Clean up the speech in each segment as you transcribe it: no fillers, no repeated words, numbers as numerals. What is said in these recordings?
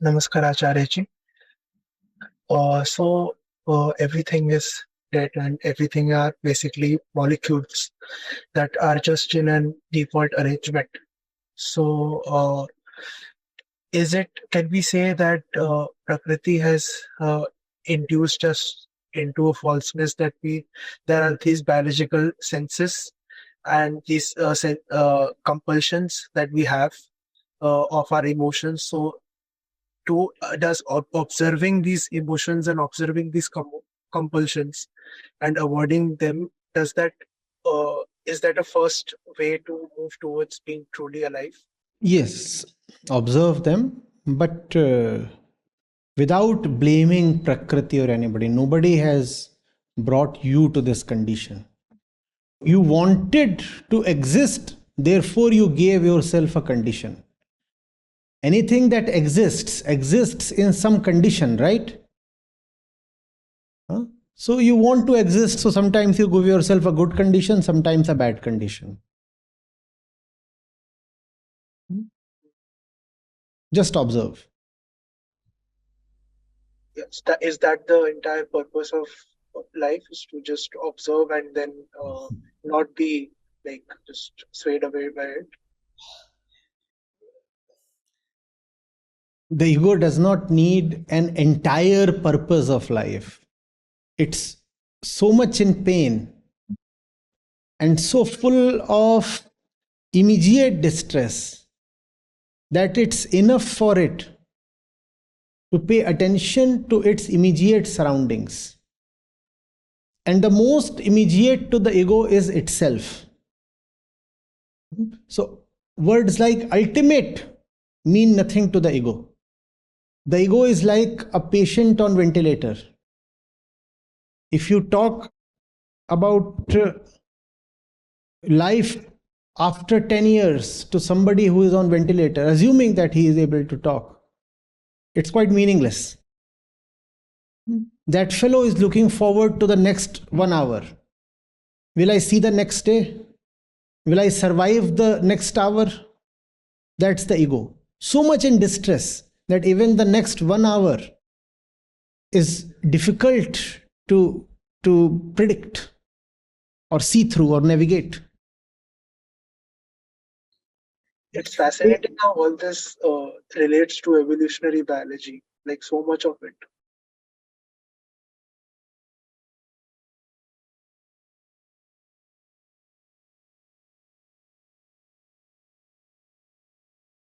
Namaskar, Acharya ji. Everything is dead and everything are basically molecules that are just in a default arrangement. So, can we say that Prakriti has induced us into a falseness that there are these biological senses and these compulsions that we have of our emotions. So, does observing these emotions and observing these compulsions and avoiding them, does that is that a first way to move towards being truly alive? Yes, observe them, but without blaming Prakriti or anybody. Nobody has brought you to this condition. You wanted to exist, therefore, you gave yourself a condition. Anything that exists in some condition, right? Huh? So you want to exist, so sometimes you give yourself a good condition, sometimes a bad condition. Just observe. Yes, is that the entire purpose of life, is to just observe and then not be like just swayed away by it? The ego does not need an entire purpose of life. It's so much in pain and so full of immediate distress that it's enough for it to pay attention to its immediate surroundings. And the most immediate to the ego is itself. So, words like ultimate mean nothing to the ego. The ego is like a patient on ventilator. If you talk about life after 10 years to somebody who is on ventilator, assuming that he is able to talk, it's quite meaningless. That fellow is looking forward to the next 1 hour. Will I see the next day? Will I survive the next hour? That's the ego. So much in distress that even the next 1 hour is difficult to predict or see through or navigate. It's fascinating how all this relates to evolutionary biology, like so much of it.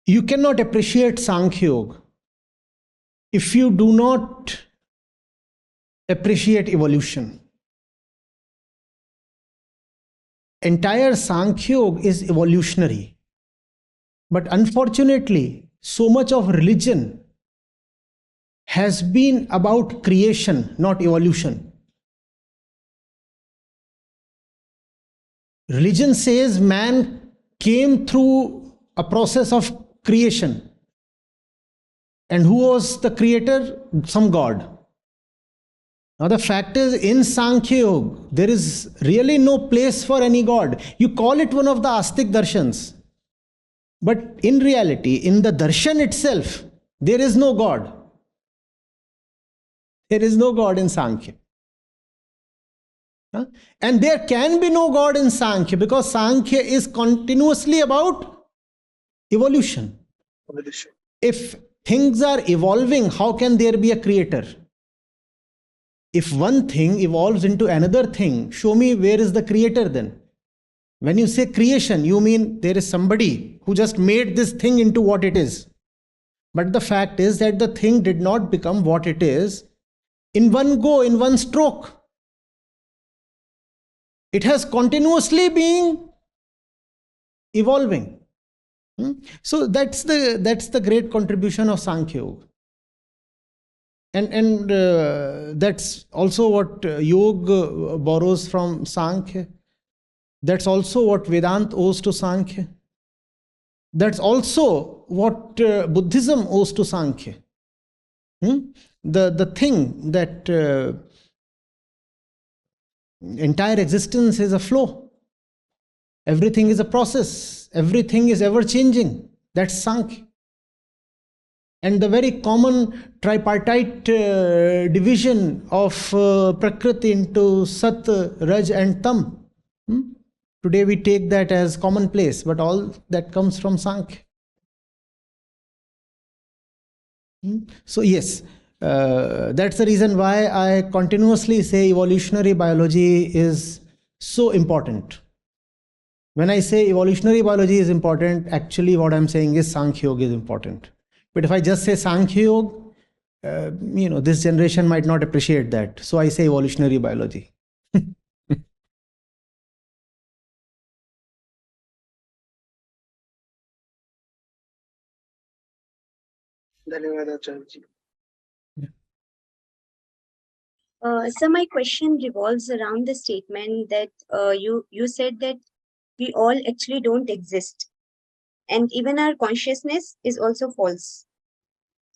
You cannot appreciate Sankhya Yoga if you do not appreciate evolution. Entire Sankhya Yoga is evolutionary. But unfortunately, so much of religion has been about creation, not evolution. Religion says man came through a process of creation. And who was the creator? Some god. Now, the fact is, in Sankhya Yoga, there is really no place for any god. You call it one of the Astik Darshans. But in reality, in the darshan itself, there is no god. There is no god in Sankhya. And there can be no god in Sankhya because Sankhya is continuously about evolution. Evolution. If things are evolving, how can there be a creator? If one thing evolves into another thing, show me where is the creator then? When you say creation, you mean there is somebody who just made this thing into what it is. But the fact is that the thing did not become what it is in one go, in one stroke. It has continuously been evolving. So that's the great contribution of Sankhya Yoga. And that's also what Yoga borrows from Sankhya. That's also what Vedanta owes to Sankhya. That's also what Buddhism owes to Sankhya. The thing that entire existence is a flow. Everything is a process. Everything is ever changing. That's Sankhya. And the very common tripartite division of Prakriti into Sat, Raj, and Tam. Today we take that as commonplace, but all that comes from Sankhya. So, yes, that's the reason why I continuously say evolutionary biology is so important. When I say evolutionary biology is important, actually what I'm saying is Sankhya Yoga is important. But if I just say Sankhya Yoga, this generation might not appreciate that. So I say evolutionary biology. धन्यवाद आचार्य जी. So my question revolves around the statement that you said that we all actually don't exist, and even our consciousness is also false.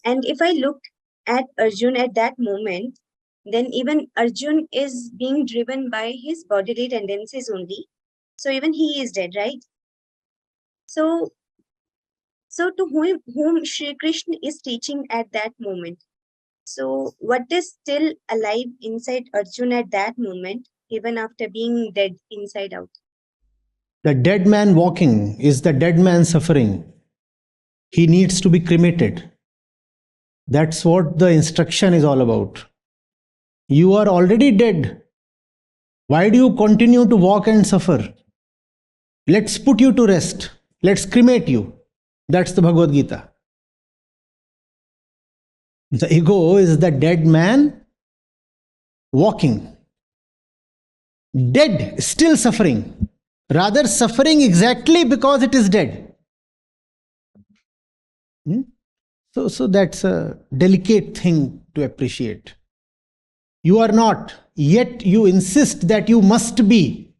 And if I look at Arjun at that moment, then even Arjun is being driven by his bodily tendencies only. So even he is dead, right? So to whom Shri Krishna is teaching at that moment. So what is still alive inside Arjun at that moment, even after being dead inside out? The dead man walking is the dead man suffering. He needs to be cremated. That's what the instruction is all about. You are already dead. Why do you continue to walk and suffer? Let's put you to rest. Let's cremate you. That's the Bhagavad Gita. The ego is the dead man walking. Dead, still suffering. Rather, suffering exactly because it is dead. So that's a delicate thing to appreciate. You are not, yet you insist that you must be.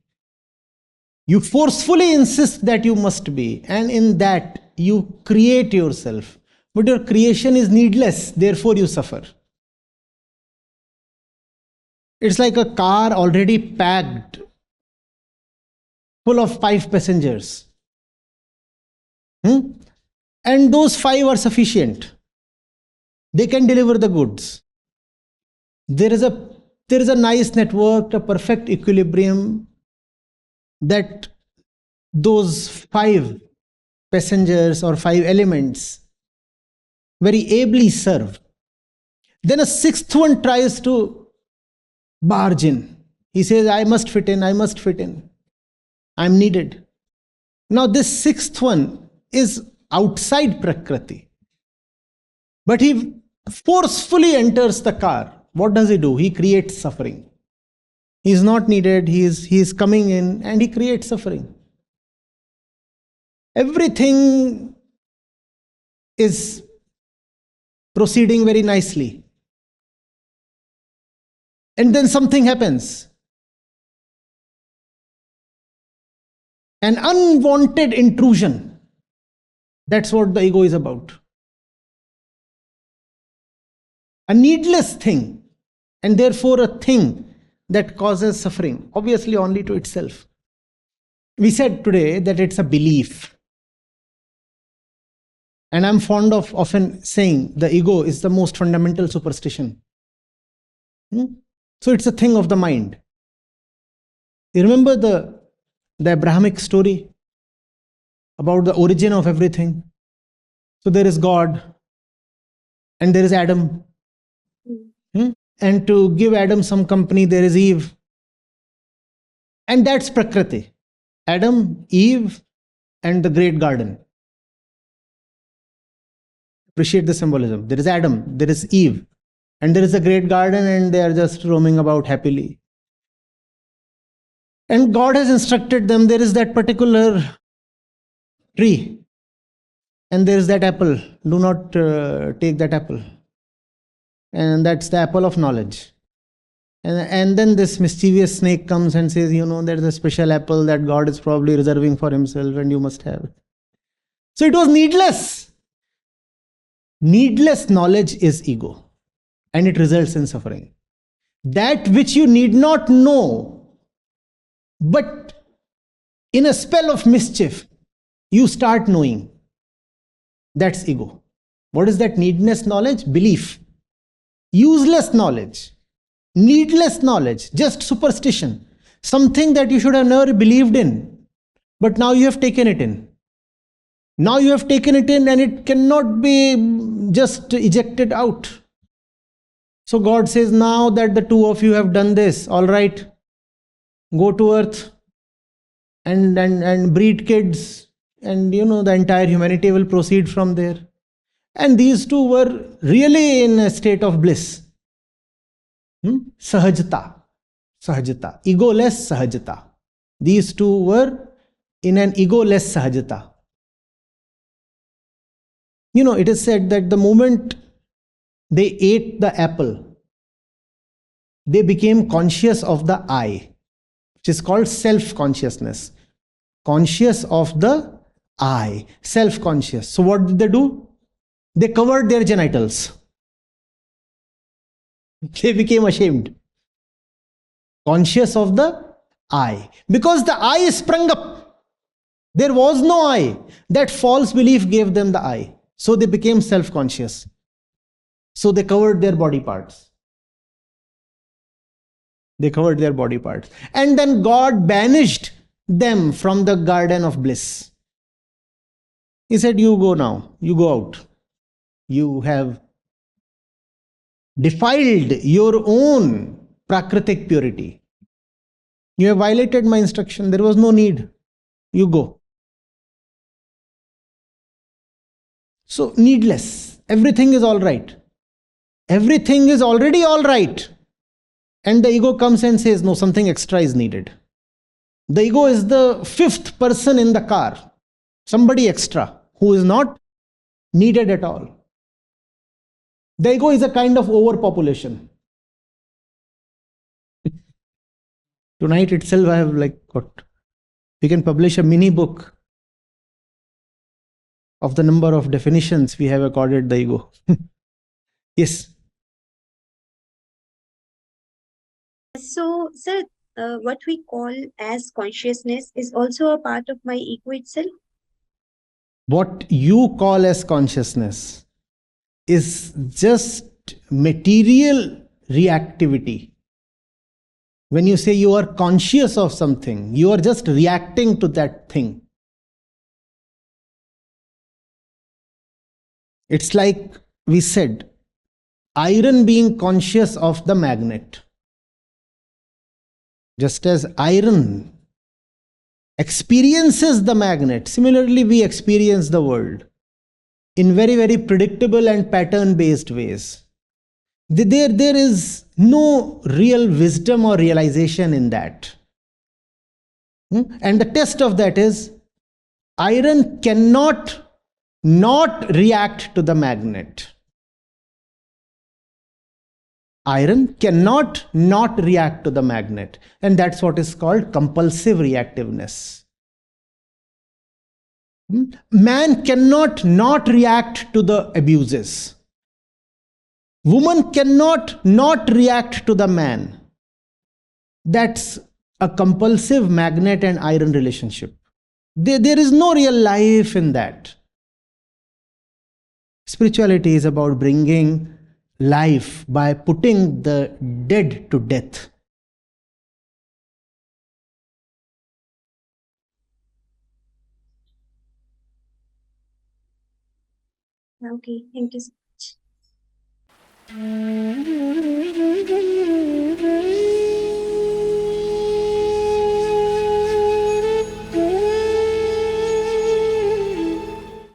You forcefully insist that you must be, and in that you create yourself. But your creation is needless, therefore you suffer. It's like a car already packed, full of 5 passengers. And those 5 are sufficient. They can deliver the goods. There is a nice network, a perfect equilibrium that those 5 passengers or 5 elements very ably serve. Then a 6th one tries to barge in. He says, I must fit in, I must fit in. I'm needed. Now, this 6th one is outside Prakriti. But he forcefully enters the car. What does he do? He creates suffering. He is not needed, he is coming in and he creates suffering. Everything is proceeding very nicely. And then something happens. An unwanted intrusion. That's what the ego is about. A needless thing, and therefore a thing that causes suffering, obviously only to itself. We said today that it's a belief. And I'm fond of often saying the ego is the most fundamental superstition. So it's a thing of the mind. You remember the Abrahamic story about the origin of everything? So there is God and there is Adam. And to give Adam some company, there is Eve. And that's Prakriti. Adam, Eve, and the great garden. Appreciate the symbolism. There is Adam, there is Eve, and there is a great garden, and they are just roaming about happily. And God has instructed them, there is that particular tree, and there is that apple. Do not take that apple. And that's the apple of knowledge. And then this mischievous snake comes and says, there's a special apple that God is probably reserving for himself and you must have. So it was needless. Needless knowledge is ego, and it results in suffering. That which you need not know, but in a spell of mischief, you start knowing. That's ego. What is that needless knowledge? Belief. Useless knowledge. Needless knowledge. Just superstition. Something that you should have never believed in. But now you have taken it in. Now you have taken it in and it cannot be just ejected out. So God says, now that the two of you have done this, all right, go to earth and breed kids, and the entire humanity will proceed from there. And these two were really in a state of bliss. Sahajata. Sahajata. Egoless sahajata. These two were in an egoless sahajata. It is said that the moment they ate the apple, they became conscious of the I, which is called self-consciousness. Conscious of the I, self-conscious. So what did they do? They covered their genitals. They became ashamed. Conscious of the I. Because the I sprung up. There was no I. That false belief gave them the I. So they became self-conscious. So they covered their body parts. They covered their body parts. And then God banished them from the garden of bliss. He said, you go now. You go out. You have defiled your own Prakritic purity. You have violated my instruction. There was no need. You go. So, needless. Everything is all right. Everything is already all right. And the ego comes and says, no, something extra is needed. The ego is the fifth person in the car. Somebody extra who is not needed at all. The ego is a kind of overpopulation. Tonight itself I have we can publish a mini book of the number of definitions we have accorded the ego. Yes. So, sir, what we call as consciousness is also a part of my ego itself. What you call as consciousness is just material reactivity. When you say you are conscious of something, you are just reacting to that thing. It's like we said, iron being conscious of the magnet. Just as iron experiences the magnet, similarly we experience the world in very, very predictable and pattern-based ways. There is no real wisdom or realization in that. And the test of that is, iron cannot not react to the magnet. Iron cannot not react to the magnet. And that's what is called compulsive reactiveness. Man cannot not react to the abuses. Woman cannot not react to the man. That's a compulsive magnet and iron relationship. There is no real life in that. Spirituality is about bringing life by putting the dead to death. Okay, thank you, sir.